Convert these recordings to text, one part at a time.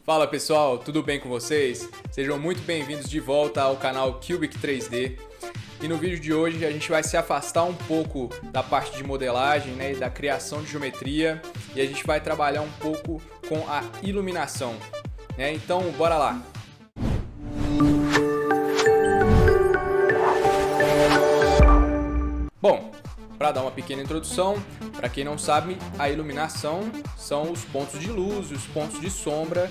Fala pessoal, tudo bem com vocês? Sejam muito bem-vindos de volta ao canal Cubic 3D. E no vídeo de hoje a gente vai se afastar um pouco da parte de modelagem, né, e da criação de geometria, e a gente vai trabalhar um pouco com a iluminação, né? Então, bora lá! Bom, para dar uma pequena introdução, para quem não sabe, a iluminação são os pontos de luz e os pontos de sombra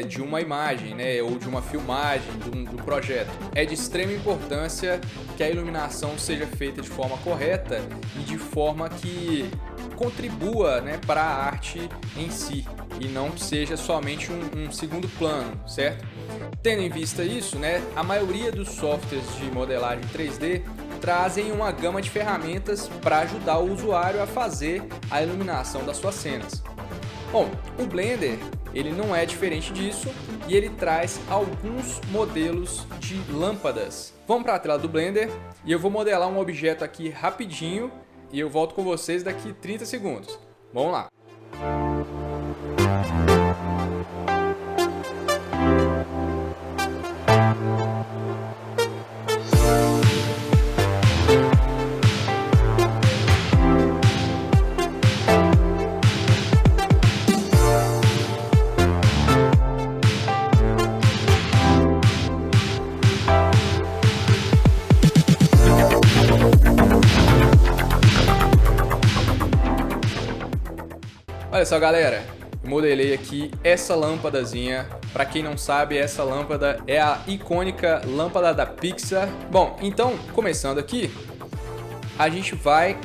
de uma imagem, né, ou de uma filmagem, de um projeto. É de extrema importância que a iluminação seja feita de forma correta e de forma que contribua, né, para a arte em si e não seja somente um segundo plano, certo? Tendo em vista isso, né, a maioria dos softwares de modelagem 3D trazem uma gama de ferramentas para ajudar o usuário a fazer a iluminação das suas cenas. Bom, o Blender ele não é diferente disso e ele traz alguns modelos de lâmpadas. Vamos para a tela do Blender e eu vou modelar um objeto aqui rapidinho e eu volto com vocês daqui 30 segundos. Vamos lá! Olha só galera, eu modelei aqui essa lâmpadazinha. Para quem não sabe, essa lâmpada é a icônica lâmpada da Pixar. Bom, então começando aqui, a gente vai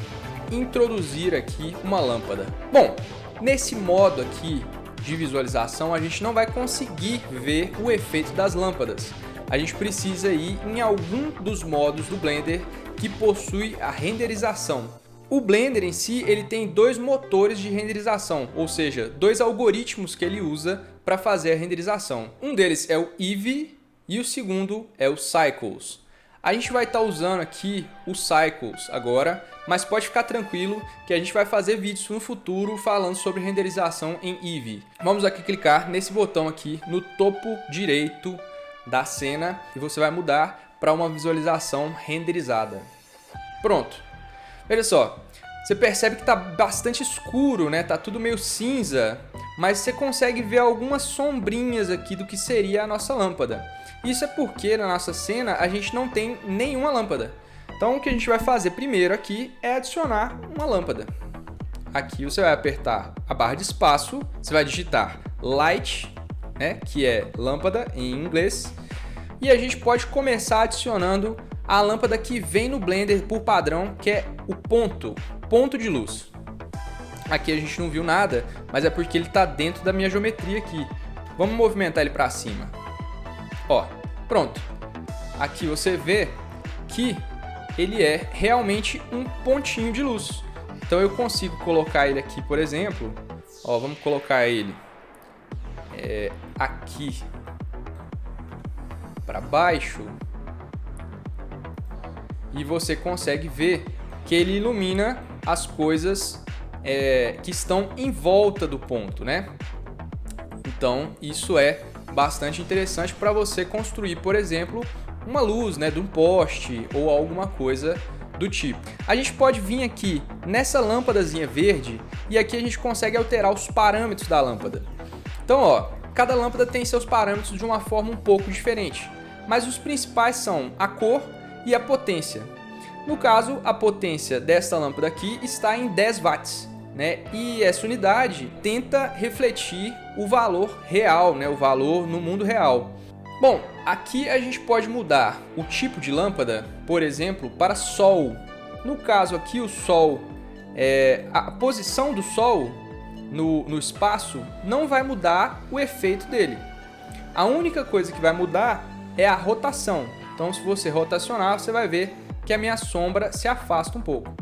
introduzir aqui uma lâmpada. Bom, nesse modo aqui de visualização, a gente não vai conseguir ver o efeito das lâmpadas. A gente precisa ir em algum dos modos do Blender que possui a renderização. O Blender em si ele tem dois motores de renderização, ou seja, dois algoritmos que ele usa para fazer a renderização. Um deles é o Eevee e o segundo é o Cycles. A gente vai estar usando aqui o Cycles agora, mas pode ficar tranquilo que a gente vai fazer vídeos no futuro falando sobre renderização em Eevee. Vamos aqui clicar nesse botão aqui no topo direito da cena e você vai mudar para uma visualização renderizada. Pronto. Veja só, você percebe que está bastante escuro, né? Tá tudo meio cinza, mas você consegue ver algumas sombrinhas aqui do que seria a nossa lâmpada. Isso é porque na nossa cena a gente não tem nenhuma lâmpada. Então o que a gente vai fazer primeiro aqui é adicionar uma lâmpada. Aqui você vai apertar a barra de espaço, você vai digitar Light, né? Que é lâmpada em inglês, e a gente pode começar adicionando a lâmpada que vem no Blender por padrão, que é o ponto de luz. Aqui a gente não viu nada, mas é porque ele está dentro da minha geometria aqui. Vamos movimentar ele para cima. Ó, pronto. Aqui você vê que ele é realmente um pontinho de luz. Então eu consigo colocar ele aqui, por exemplo. Ó, vamos colocar ele aqui para baixo. E você consegue ver que ele ilumina as coisas que estão em volta do ponto, né? Então isso é bastante interessante para você construir, por exemplo, uma luz, né, de um poste ou alguma coisa do tipo. A gente pode vir aqui nessa lâmpadazinha verde e aqui a gente consegue alterar os parâmetros da lâmpada. Então, ó, cada lâmpada tem seus parâmetros de uma forma um pouco diferente, mas os principais são a cor e a potência. No caso, a potência desta lâmpada aqui está em 10 watts, né? E essa unidade tenta refletir o valor real, né? O valor no mundo real. Bom, aqui a gente pode mudar o tipo de lâmpada, por exemplo, para sol. No caso aqui, o sol, a posição do sol no espaço não vai mudar o efeito dele. A única coisa que vai mudar é a rotação. Então, se você rotacionar, você vai ver que a minha sombra se afasta um pouco.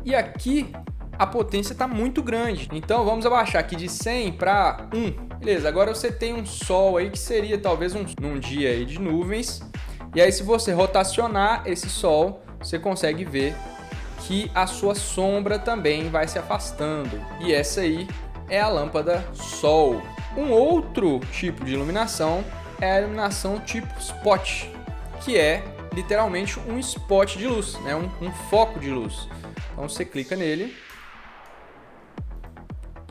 E aqui a potência está muito grande. Então, vamos abaixar aqui de 100 para 1. Beleza, agora você tem um sol aí que seria talvez num dia aí de nuvens. E aí, se você rotacionar esse sol, você consegue ver que a sua sombra também vai se afastando. E essa aí é a lâmpada Sol. Um outro tipo de iluminação é a iluminação tipo spot, que é literalmente um spot de luz, né? um foco de luz. Então você clica nele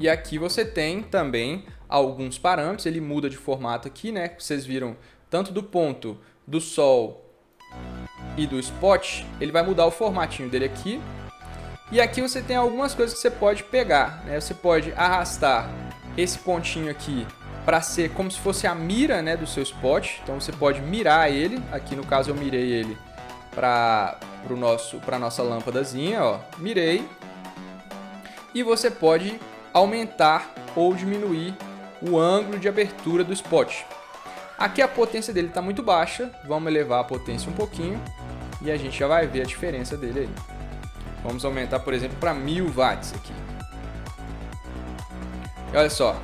e aqui você tem também alguns parâmetros. Ele muda de formato aqui, né? Vocês viram tanto do ponto do sol e do spot, ele vai mudar o formatinho dele aqui. E aqui você tem algumas coisas que você pode pegar, né? Você pode arrastar esse pontinho aqui para ser como se fosse a mira, né, do seu spot. Então você pode mirar ele. Aqui no caso eu mirei ele para nossa lâmpadazinha, ó. Mirei. E você pode aumentar ou diminuir o ângulo de abertura do spot. Aqui a potência dele está muito baixa. Vamos elevar a potência um pouquinho e a gente já vai ver a diferença dele aí. Vamos aumentar, por exemplo, para 1000 watts aqui. E olha só,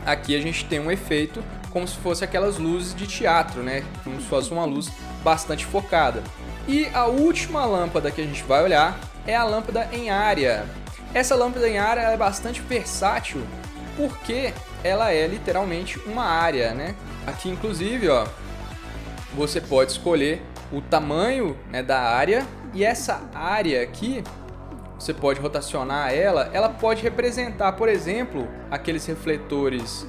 aqui a gente tem um efeito como se fosse aquelas luzes de teatro, né? Como se fosse uma luz bastante focada. E a última lâmpada que a gente vai olhar é a lâmpada em área. Essa lâmpada em área é bastante versátil porque ela é literalmente uma área, né? Aqui, inclusive, ó, você pode escolher o tamanho, né, da área, e essa área aqui você pode rotacionar ela. Ela pode representar, por exemplo, aqueles refletores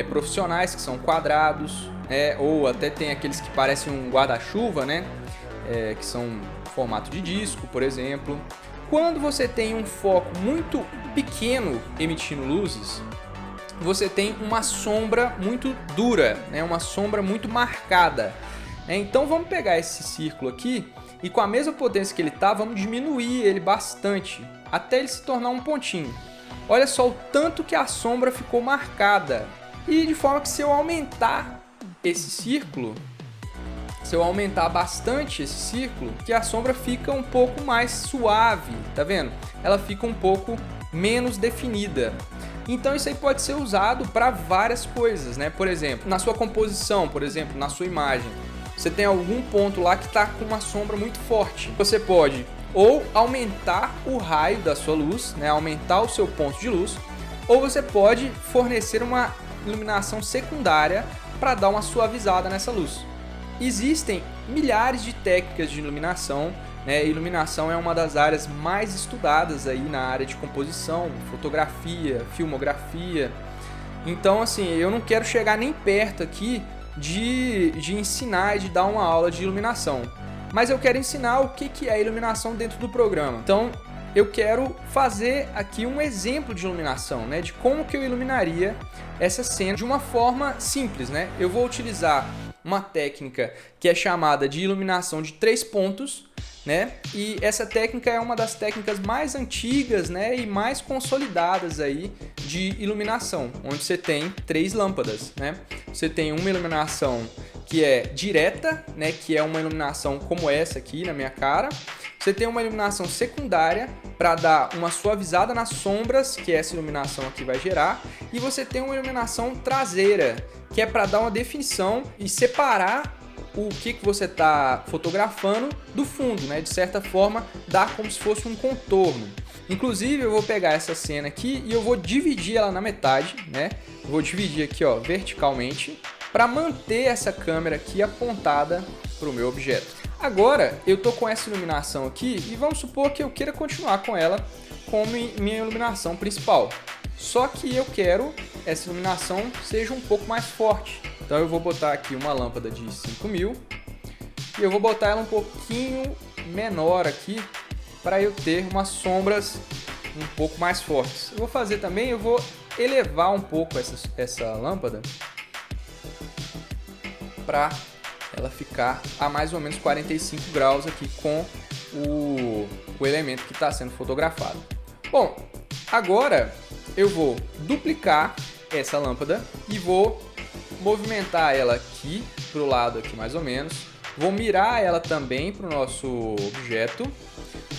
profissionais que são quadrados, ou até tem aqueles que parecem um guarda-chuva, né, que são formato de disco, por exemplo. Quando você tem um foco muito pequeno emitindo luzes, você tem uma sombra muito dura, né, uma sombra muito marcada. Então vamos pegar esse círculo aqui e com a mesma potência que ele está, vamos diminuir ele bastante, até ele se tornar um pontinho. Olha só o tanto que a sombra ficou marcada. E de forma que se eu aumentar esse círculo, se eu aumentar bastante esse círculo, que a sombra fica um pouco mais suave, tá vendo? Ela fica um pouco menos definida. Então isso aí pode ser usado para várias coisas, né? Por exemplo, na sua composição, por exemplo, na sua imagem, você tem algum ponto lá que está com uma sombra muito forte. Você pode ou aumentar o raio da sua luz, né? Aumentar o seu ponto de luz, ou você pode fornecer uma iluminação secundária para dar uma suavizada nessa luz. Existem milhares de técnicas de iluminação, né? Iluminação é uma das áreas mais estudadas aí na área de composição, fotografia, filmografia. Então, assim, eu não quero chegar nem perto aqui de ensinar e de dar uma aula de iluminação, mas eu quero ensinar o que é iluminação dentro do programa. Então eu quero fazer aqui um exemplo de iluminação, né, de como que eu iluminaria essa cena de uma forma simples, né? Eu vou utilizar uma técnica que é chamada de iluminação de 3 pontos, né? E essa técnica é uma das técnicas mais antigas, né, e mais consolidadas aí de iluminação, onde você tem 3 lâmpadas, né? Você tem uma iluminação que é direta, né, que é uma iluminação como essa aqui na minha cara. Você tem uma iluminação secundária para dar uma suavizada nas sombras, que essa iluminação aqui vai gerar, e você tem uma iluminação traseira, que é para dar uma definição e separar o que você está fotografando do fundo, né? De certa forma, dá como se fosse um contorno. Inclusive, eu vou pegar essa cena aqui e eu vou dividir ela na metade, né? Eu vou dividir aqui, ó, verticalmente, para manter essa câmera aqui apontada para o meu objeto. Agora, eu tô com essa iluminação aqui e vamos supor que eu queira continuar com ela como minha iluminação principal. Só que eu quero essa iluminação seja um pouco mais forte. Então eu vou botar aqui uma lâmpada de 5000 e eu vou botar ela um pouquinho menor aqui para eu ter umas sombras um pouco mais fortes. Eu vou fazer também, eu vou elevar um pouco essa lâmpada para ela ficar a mais ou menos 45 graus aqui com o elemento que está sendo fotografado. Bom, agora eu vou duplicar essa lâmpada e vou movimentar ela aqui para o lado aqui mais ou menos. Vou mirar ela também para o nosso objeto.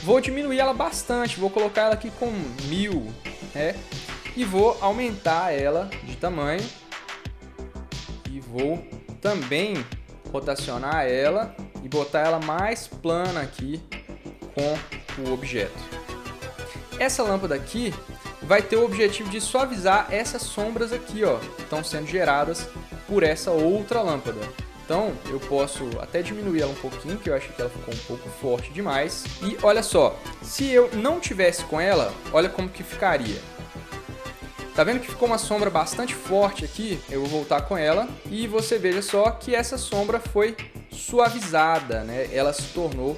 Vou diminuir ela bastante, vou colocar ela aqui com 1000, né? E vou aumentar ela de tamanho. E vou também rotacionar ela e botar ela mais plana aqui com o objeto. Essa lâmpada aqui, vai ter o objetivo de suavizar essas sombras aqui, ó, que estão sendo geradas por essa outra lâmpada. Então eu posso até diminuir ela um pouquinho, que eu achei que ela ficou um pouco forte demais. E olha só, se eu não tivesse com ela, olha como que ficaria. Tá vendo que ficou uma sombra bastante forte aqui? Eu vou voltar com ela e você veja só que essa sombra foi suavizada, né? Ela se tornou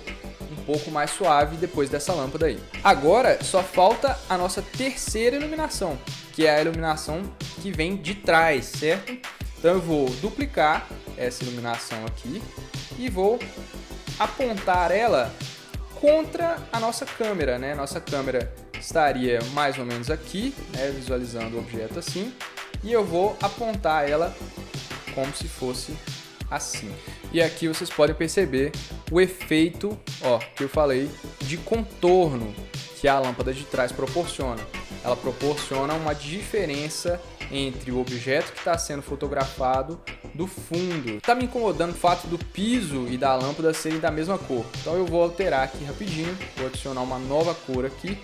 um pouco mais suave depois dessa lâmpada aí. Agora só falta a nossa terceira iluminação, que é a iluminação que vem de trás, certo? Então eu vou duplicar essa iluminação aqui e vou apontar ela contra a nossa câmera, né? Nossa câmera estaria mais ou menos aqui, né? Visualizando o objeto assim, e eu vou apontar ela como se fosse assim. E aqui vocês podem perceber o efeito, ó, que eu falei de contorno que a lâmpada de trás proporciona. Ela proporciona uma diferença entre o objeto que está sendo fotografado do fundo. Está me incomodando o fato do piso e da lâmpada serem da mesma cor. Então eu vou alterar aqui rapidinho, vou adicionar uma nova cor aqui.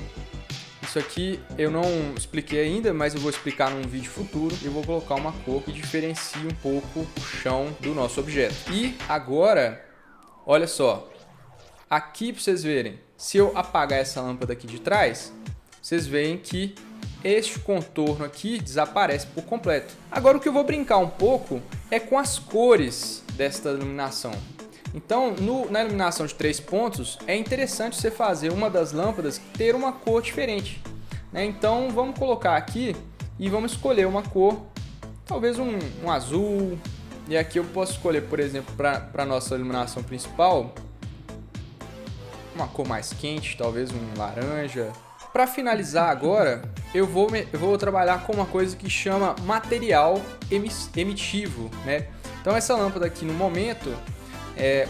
Isso aqui eu não expliquei ainda, mas eu vou explicar num vídeo futuro. Eu vou colocar uma cor que diferencie um pouco o chão do nosso objeto. E agora, olha só, aqui para vocês verem, se eu apagar essa lâmpada aqui de trás, vocês veem que este contorno aqui desaparece por completo. Agora o que eu vou brincar um pouco é com as cores desta iluminação. Então, na iluminação de 3 pontos, é interessante você fazer uma das lâmpadas ter uma cor diferente, né? Então, vamos colocar aqui e vamos escolher uma cor, talvez um azul. E aqui eu posso escolher, por exemplo, para a nossa iluminação principal, uma cor mais quente, talvez um laranja. Para finalizar agora, eu vou trabalhar com uma coisa que chama material emitivo, né? Então, essa lâmpada aqui no momento,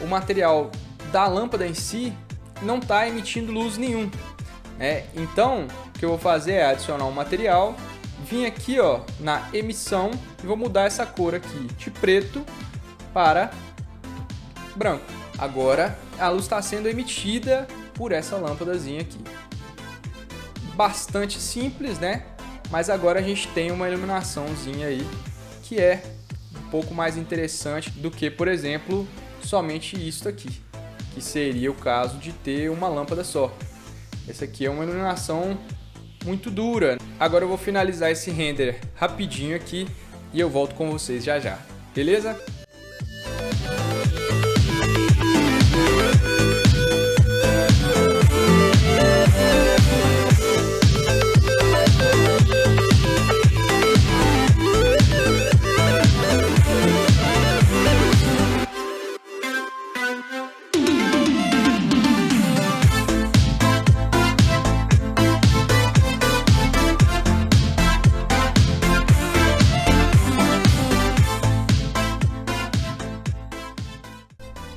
o material da lâmpada em si não está emitindo luz nenhum, né? Então, o que eu vou fazer é adicionar um material, vir aqui, ó, na emissão e vou mudar essa cor aqui de preto para branco. Agora a luz está sendo emitida por essa lâmpadazinha aqui. Bastante simples, né? Mas agora a gente tem uma iluminaçãozinha aí que é um pouco mais interessante do que, por exemplo, somente isso aqui, que seria o caso de ter uma lâmpada só. Essa aqui é uma iluminação muito dura. Agora eu vou finalizar esse render rapidinho aqui e eu volto com vocês já já, beleza?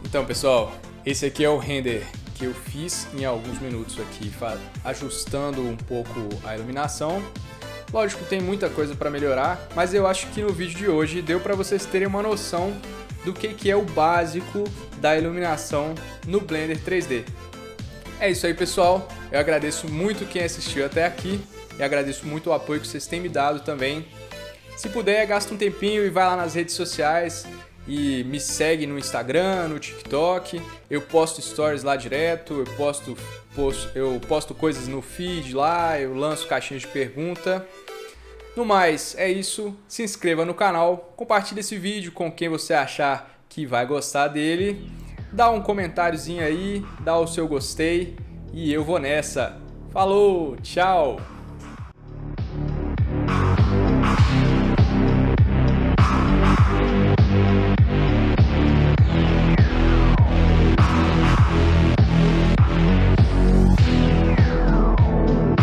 Então, pessoal, esse aqui é o render que eu fiz em alguns minutos aqui, ajustando um pouco a iluminação. Lógico, tem muita coisa para melhorar, mas eu acho que no vídeo de hoje deu para vocês terem uma noção do que é o básico da iluminação no Blender 3D. É isso aí, pessoal. Eu agradeço muito quem assistiu até aqui e agradeço muito o apoio que vocês têm me dado também. Se puder, gasta um tempinho e vai lá nas redes sociais e me segue no Instagram, no TikTok. Eu posto stories lá direto, eu posto coisas no feed lá, eu lanço caixinhas de pergunta. No mais, é isso. Se inscreva no canal, compartilhe esse vídeo com quem você achar que vai gostar dele. Dá um comentáriozinho aí, dá o seu gostei e eu vou nessa. Falou, tchau!